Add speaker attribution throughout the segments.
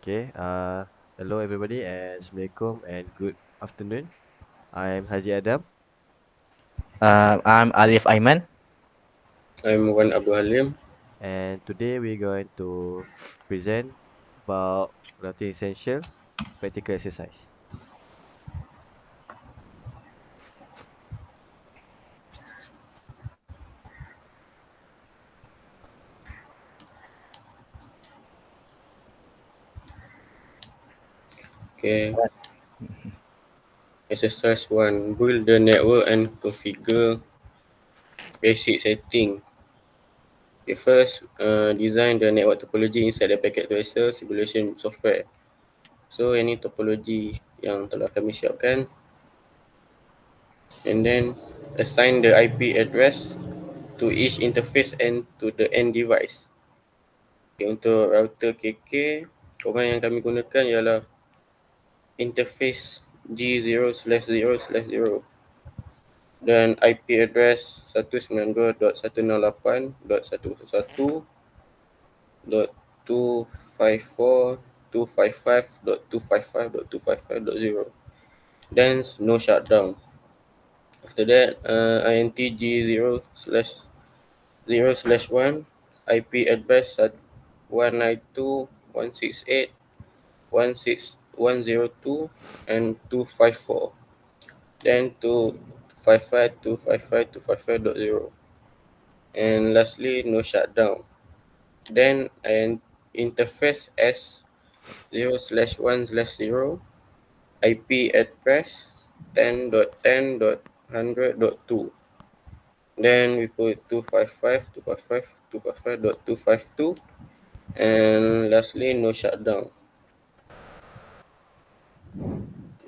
Speaker 1: Okay, hello everybody and Assalamualaikum and good afternoon. I'm Haji Adam
Speaker 2: I'm Alif Aiman.
Speaker 3: I'm Wan Abdul Halim.
Speaker 1: and today we're going to present about routing essential practical exercise.
Speaker 3: Okay, exercise 1. Build the network and configure basic setting. Okay, first, design the network topology inside the packet tracer simulation software. So, any topology yang telah kami siapkan. And then, assign the IP address to each interface and to the end device. Okay, untuk router KK, command yang kami gunakan ialah interface G0/0/0 dan IP address 192.168.255.255.255.255.0 then no shutdown. After that, intg0/0/1 IP address 192.168.102 and 254, then 255.255.255.0, and lastly no shutdown. Then an interface S0/1/0 IP address 10.10.100.2. Then we put 255.255.255.252, and lastly no shutdown.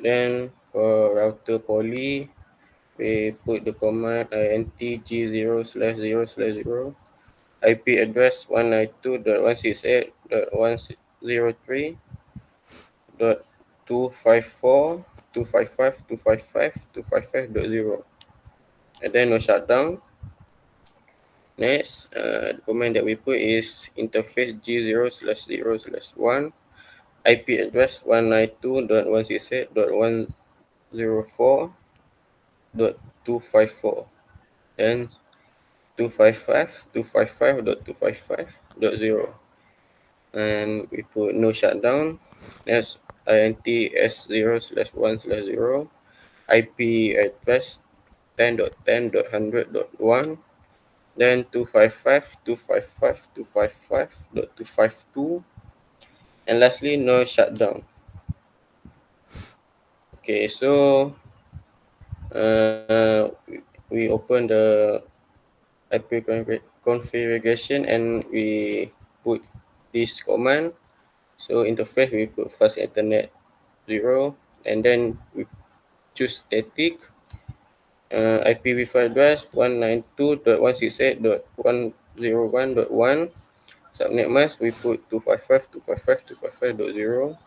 Speaker 3: Then for router poly, we put the command intg0/0/0 IP address 192.168.254.255.255.255.0, and then no shutdown. Next, the command that we put is interface G0/0/1 IP address 192.168.104.254, then 255.255.255.0, and we put no shutdown. Next, int s0/1/0 IP address 10.10.100.1, then 255.255.255.252, and lastly no shutdown. Okay, so we open the IP configuration and we put this command. So interface we put fast ethernet 0, and then we choose static. IPv4 address 192.168.101.1. Subnet mask we put 255.255.255.0.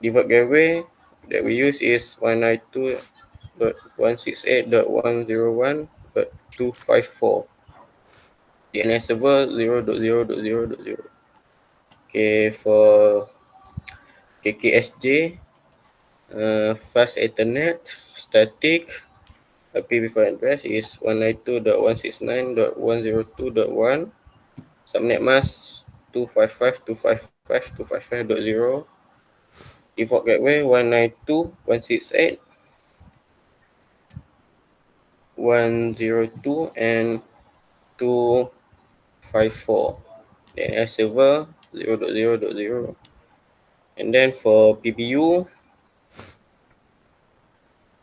Speaker 3: Default gateway that we use is 192.168.101.254. DNS server 0.0.0.0. Okay, for KKSJ, fast Ethernet static IPv4 address is 192.169.102.1. Subnet mask 255.255.255.0. Default gateway 192.168.102 and 254. DNS server 0.0.0. And then for PBU,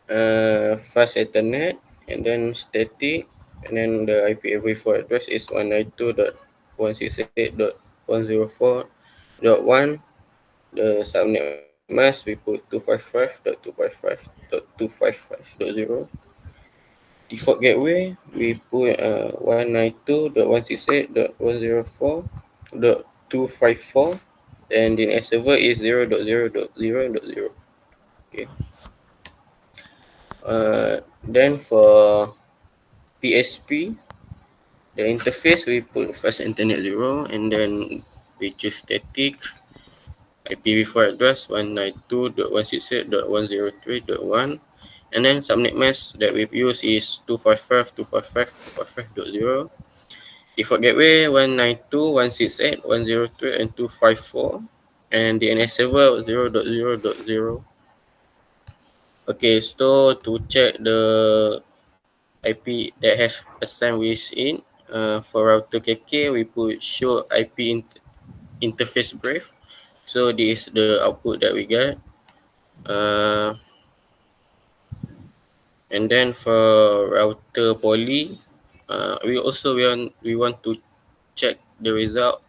Speaker 3: fast Ethernet, and then static, and then the IPv4 address is 192.168.104.1. The subnet mask we put 255.255.255.0. Default gateway we put 192.168.104.254, and the DNS server is 0.0.0.0.0. Okay. Then for PSP, the interface we put fast internet 0, and then we choose static. IPv4 address 192.168.103.1, and then subnet mask that we've used is 255.255.255.0. Default gateway 192.168.103 and 254, and DNS server 0.0.0. Okay, so to check the IP that have assigned within, for router KK, we put show IP interface brief. So this is the output that we get. And then for router poly, we want to check the result.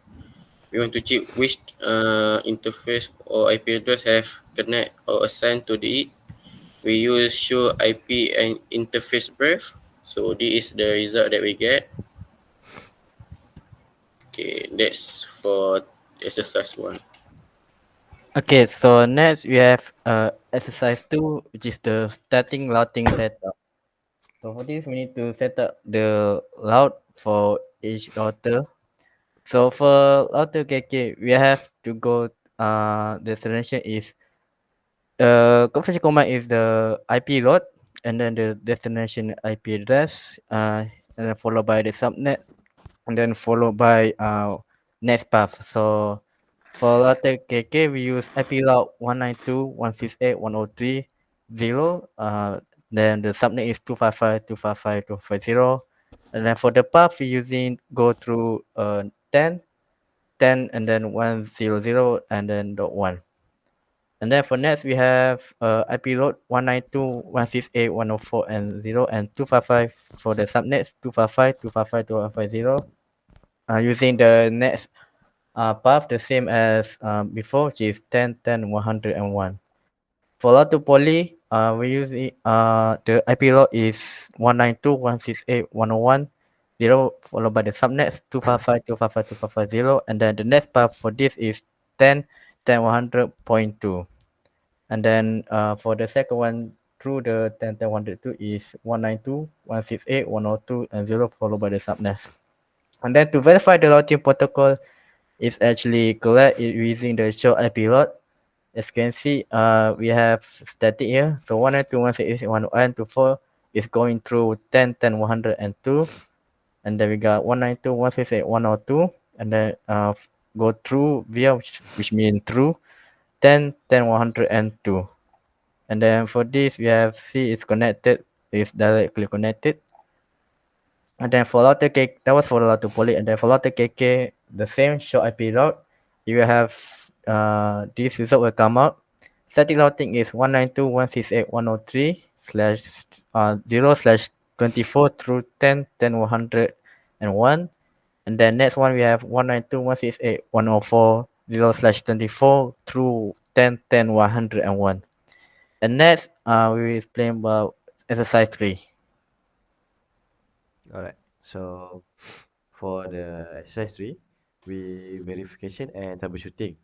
Speaker 3: We want to check which interface or IP address have connect or assigned to it. We use show IP and interface brief. So this is the result that we get. Okay, that's for exercise 1.
Speaker 2: Okay, so next we have exercise 2, which is the starting routing setup. So for this, we need to set up the route for each router. So for router KK, we have to go. The destination is configuration command is the IP route, and then the destination IP address, and then followed by the subnet, and then followed by next path. So for router KK, we use IP route 192.168.103.0. Then the subnet is 255.255.250. And then for the path, we using go through 10, 10, and then 100, and then dot 1. And then for next, we have IP route 192.168.104 and 0, and 255 for the subnets 255.255.250. Using the next path the same as before, which is 10, 10, 100, and 1. For router poly, we use the IP route is 192.168.101.0, followed by the subnets 255.255.255.0, and then the next path for this is 10, 10, 100.2. And then for the second one, through the 10, 10, 102 is 192.168.102 and 0, followed by the subnets. And then to verify the routing protocol is actually correct using the show IP route. As you can see, we have static here. So 192.168.101.4 is going through 10, 10, 100, and 2. And then we got 192.168.102, and then go through via, which means through 10, 10, 100, and 2. And then for this, we have C is connected, is directly connected. And then for router K, that was for the router poly. And then for router KK, the same show IP route. You will have this result will come out. Static routing is 192.168.103 slash 0 slash 24 through 10, 10, 100, and 1. And then next one we have 192.168.104 0 slash 24 through 10, 10, 100, and 1. And next, we will explain about exercise 3.
Speaker 1: Alright. So for the exercise 3, we verification and troubleshooting.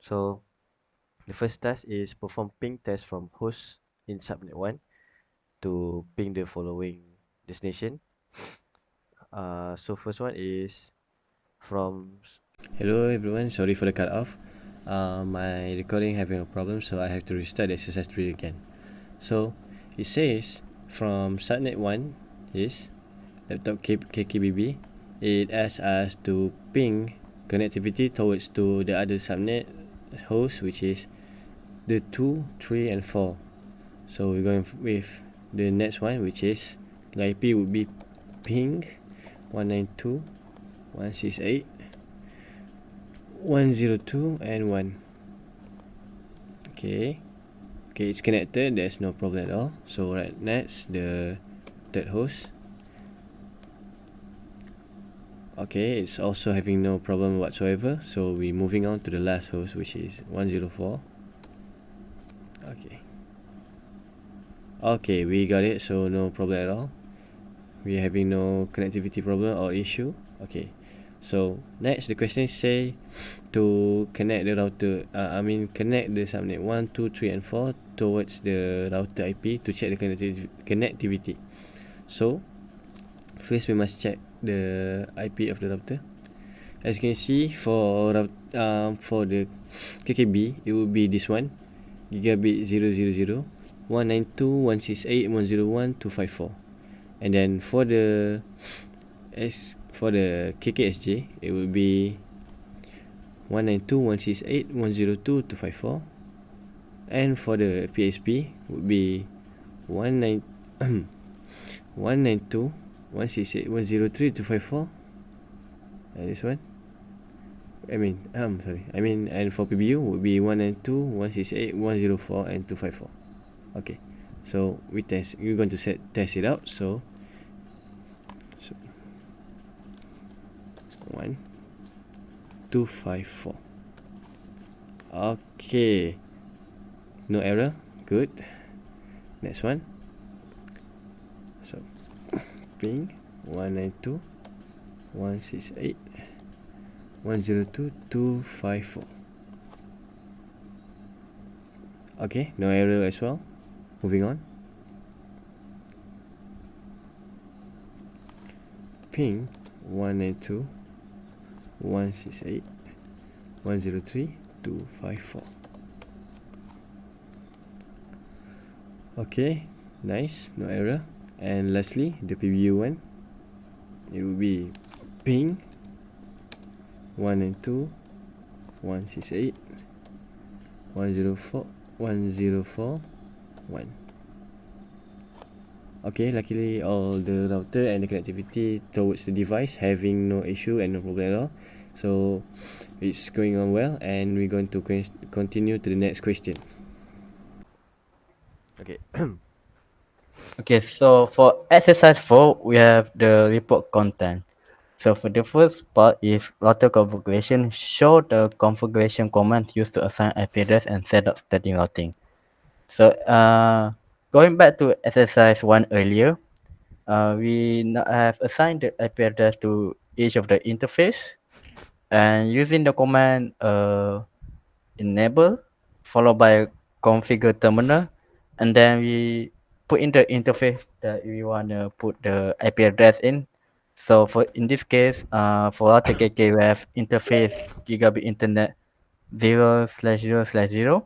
Speaker 1: So the first task is perform ping test from host in subnet 1 to ping the following destination. So first one is from. Hello everyone, sorry for the cut off. My recording having a problem, so I have to restart the exercise 3 again. So it says from subnet 1 is laptop KKBB. It asks us to ping connectivity towards to the other subnet host, which is the 2, 3, and 4. So we're going with the next one, which is the IP would be ping 192.168.102 and 1. Okay, it's connected, there's no problem at all. So right next, the third host. Okay, it's also having no problem whatsoever. So we're moving on to the last host, which is 104. Okay, we got it, so no problem at all. We're having no connectivity problem or issue. Okay, so next the question say to connect the router, connect the subnet 1, 2, 3, and 4 towards the router IP to check the connectivity. So first we must check the IP of the router. As you can see, for the KKB, it will be this one, gigabit 000 192.168.101.254. And then for the KKSJ, it will be 192.168.102.254. And for the PSP would be 19 192.168.103.254. And this one, and for PBU would be 192.168.104 and 254. Okay, so we're going to test it out. So 1 254. Okay, no error. Good. Next one. So ping 192.168.102.254. Okay, no error as well. Moving on. Ping 192.168.103.254. Okay, nice, no error. And lastly, the PBU one, it will be ping 192.168.104.1. Okay, luckily all the router and the connectivity towards the device having no issue and no problem at all. So it's going on well, and we're going to continue to the next question. Okay.
Speaker 2: Okay, so for exercise 4, we have the report content. So for the first part is router configuration. Show the configuration command used to assign IP address and set up static routing. So going back to exercise 1 earlier, we have assigned the IP address to each of the interface, and using the command enable followed by configure terminal, and then we put in the interface that we want to put the IP address in. So for in this case, for router KK, we have interface gigabit internet 0/0/0,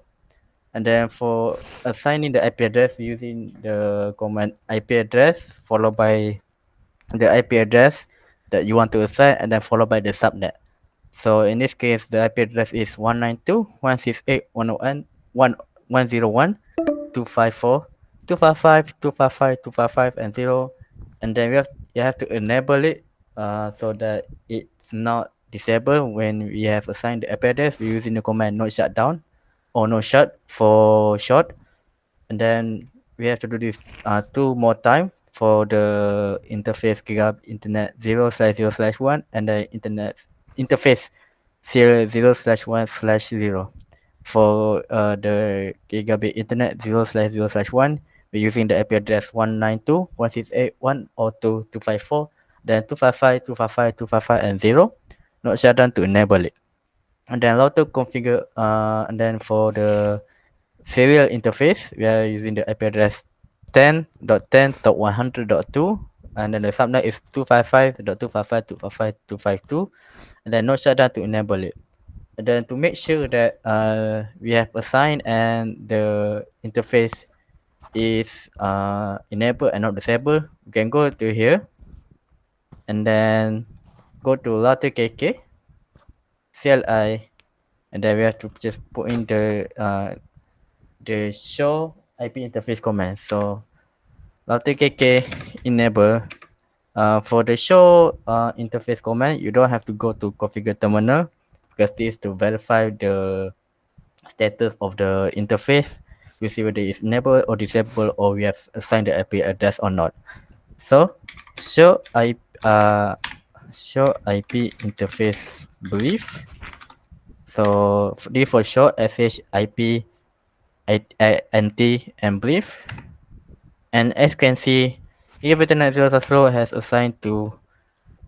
Speaker 2: and then for assigning the IP address using the command IP address followed by the IP address that you want to assign, and then followed by the subnet. So in this case, the IP address is 192.168.101.154.255.255.255 and 0. And then you have to enable it so that it's not disabled when we have assigned the IP address. We're using the command no shutdown or no shut for short. And then we have to do this 2 more time for the interface gigabit internet 0/0/1 and the internet interface serial 0/1/0. For the gigabit internet 0/0/1, we're using the IP address 192.168.102.254, then 255.255.255 and 0. Not shutdown to enable it. And then router configure, and then for the serial interface, we are using the IP address 10.10.100.2, and then the subnet is 255.255.255.252, and then no shutdown to enable it. And then to make sure that we have assigned and the interface is enabled and not disabled, we can go to here and then go to router KK, CLI, and then we have to just put in the show IP interface command. So router KK enable. For the show interface command, you don't have to go to configure terminal because this is to verify the status of the interface. We see whether it's enabled or disabled, or we have assigned the IP address or not. So show IP interface brief. So this for short sh IP nt and brief. And as you can see, here Ethernet 0/0 has assigned to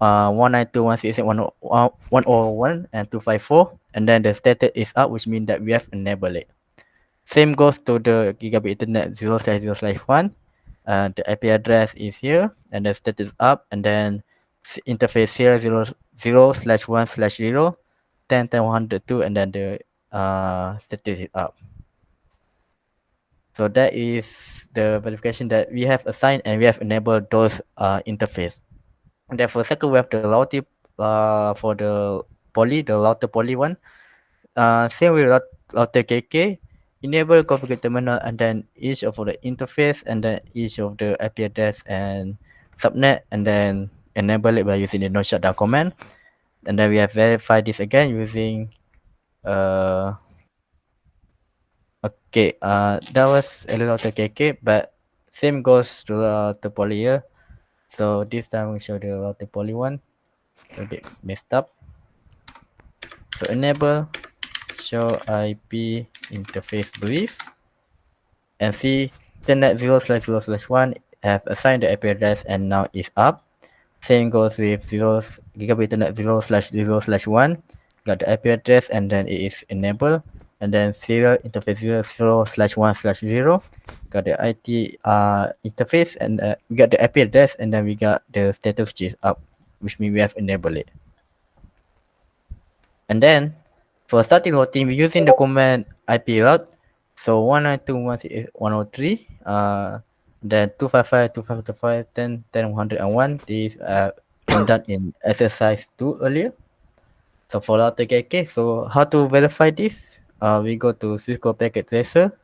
Speaker 2: 192.168.101 and 254, and then the status is up, which means that we have enabled it. Same goes to the gigabit internet 0/0/1. The IP address is here, and the status up, and then interface here 0/1/0, 10/102, and then the status is up. So that is the verification that we have assigned and we have enabled those interface. And then for second, we have the router for the poly, the router poly one. Same with router KK, enable configure terminal, and then each of the interface, and then each of the IP address and subnet, and then enable it by using the no shutdown command. And then we have verified this again using uh okay, that was a little KK, but same goes to the poly here. So this time we show the router poly one, a bit messed up. So enable show IP interface brief, and see telnet 0/0/1 have assigned the IP address and now is up. Same goes with 0 gigabit internet 0/0/1, got the IP address and then it is enabled. And then serial interface 0/1/0, got the IT interface, and we got the IP address, and then we got the status which is up, which means we have enabled it. And then for starting routing, we're using the command IP route. So 192.168.103, then 255.255.10.10.101. These been done in exercise 2 earlier. So for router KK, so how to verify this? We go to Cisco Packet Tracer,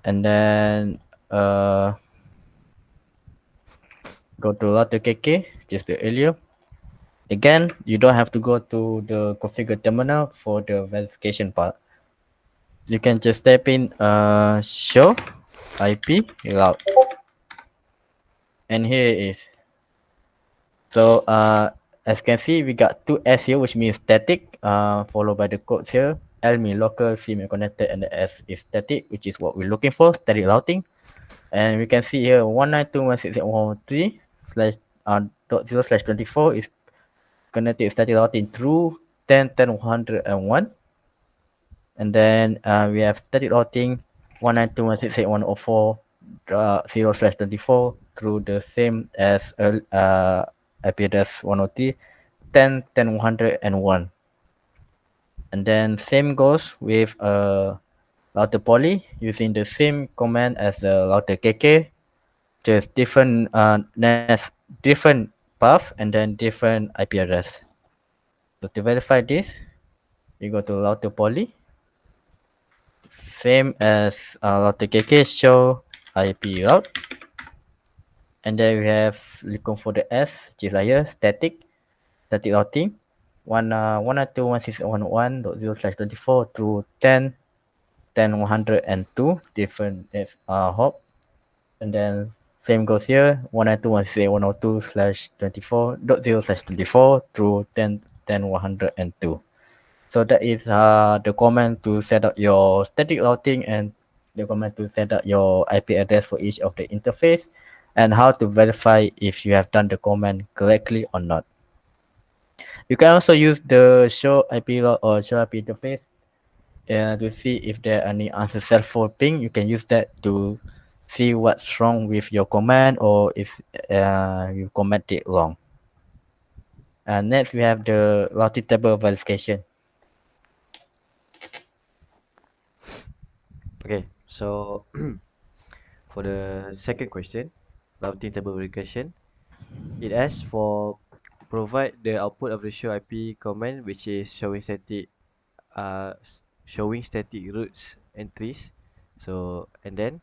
Speaker 2: and then go to router KK, just the earlier. Again, you don't have to go to the configure terminal for the verification part. You can just type in show IP route, and here it is. So as you can see, we got two S here, which means static, followed by the code here. L means local, C means connected, and the S is static, which is what we're looking for, static routing. And we can see here 192.168.103 slash dot 0/24 is connected static routing through 10.10.101. And then we have static routing 192.168.104 0/24 through the same as IP address 103 10.10.101. And then same goes with router poly using the same command as the router KK, just different different path and then different IP address. So to verify this, we go to router poly, same as router KK, show IP route, and then we have looking for the S, which is here, static routing, 192.168.101.0/24 through 10.10.102 different hop, and then same goes here, 192.168.102/24.0/24 through 10.10.102. So that is the command to set up your static routing and the command to set up your IP address for each of the interface, and how to verify if you have done the command correctly or not. You can also use the show IP route or show IP interface to see if there are any unsuccessful ping. You can use that to see what's wrong with your command or if you command it wrong. And next we have the routing table verification.
Speaker 1: Okay, so for the second question, routing table verification, it asks for provide the output of the show IP command, which is showing static routes entries. So and then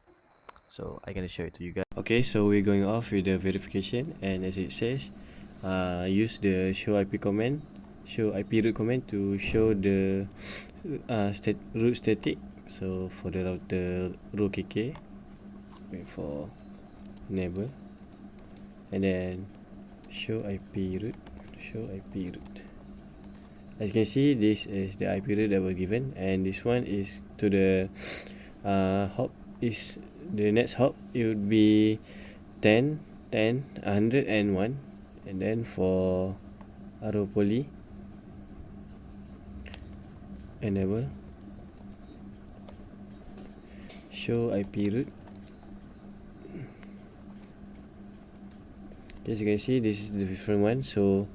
Speaker 1: I'm gonna show it to you guys. Okay, so we're going off with the verification, and as it says, use the show IP command, show IP route command to show the route static. So for the router row KK, wait for enable, and then show IP route, as you can see, this is the IP route that was given, and this one is to the hop, is the next hop. It would be 10 10 101, and then for arrow poly, enable show IP route, As you can see, this is the different one. So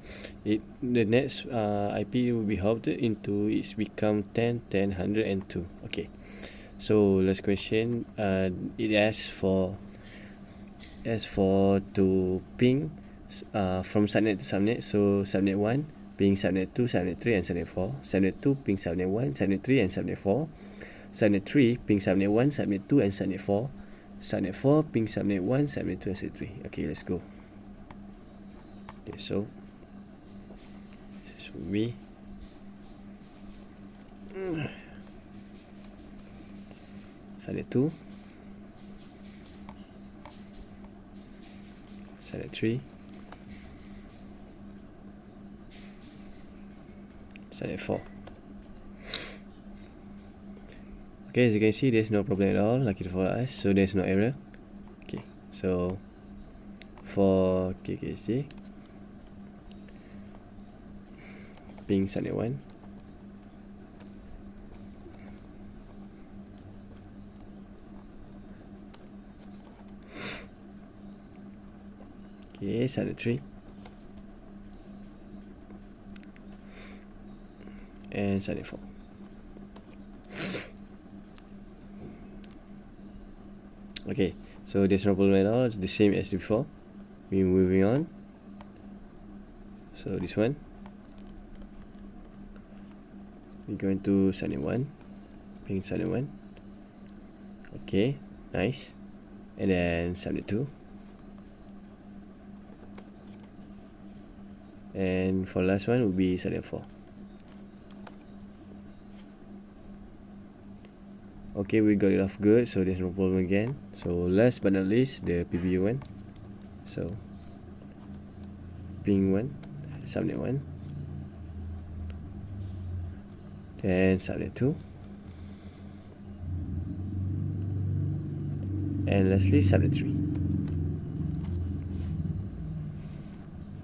Speaker 1: the next IP will be hopped into it's become 10, 10, 100 and 2. Okay. So last question. It asks for to ping from subnet to subnet. So subnet 1 ping subnet 2, subnet 3 and subnet 4. Subnet 2 ping subnet 1, subnet 3 and subnet 4. Subnet 3 ping subnet 1, subnet 2 and subnet 4. Subnet 4 ping subnet 1, subnet 2 and subnet 3. Okay, let's go. Okay, so this will be subnet 2, subnet 3, subnet 4. Okay, as you can see, there's no problem at all, lucky for us, so there's no error. Okay, so for KKC, ping subnet 1, okay, subnet 3, and subnet 4. Okay, so there's no problem at all, it's the same as before. We're moving on. So this one, we're going to subnet 1, ping subnet 1. Okay, nice. And then subnet 2. And for last one will be subnet 4. Okay, we got it off good, so there's no problem again. So last but not least, the PBU one. So ping 1, subnet 1, then subnet 2, and lastly subnet 3.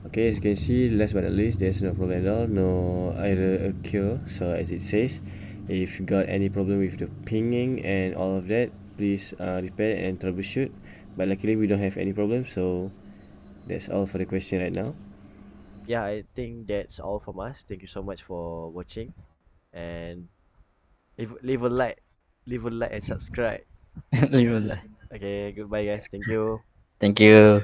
Speaker 1: Okay, as you can see, last but not least, there's no problem at all, no error occur. So as it says, if you got any problem with the pinging and all of that, please repair and troubleshoot. But luckily we don't have any problem, so that's all for the question right now. Yeah, I think that's all from us. Thank you so much for watching, and leave a like, and subscribe.
Speaker 2: Leave a like.
Speaker 1: Okay, goodbye guys. Thank you.
Speaker 2: Thank you.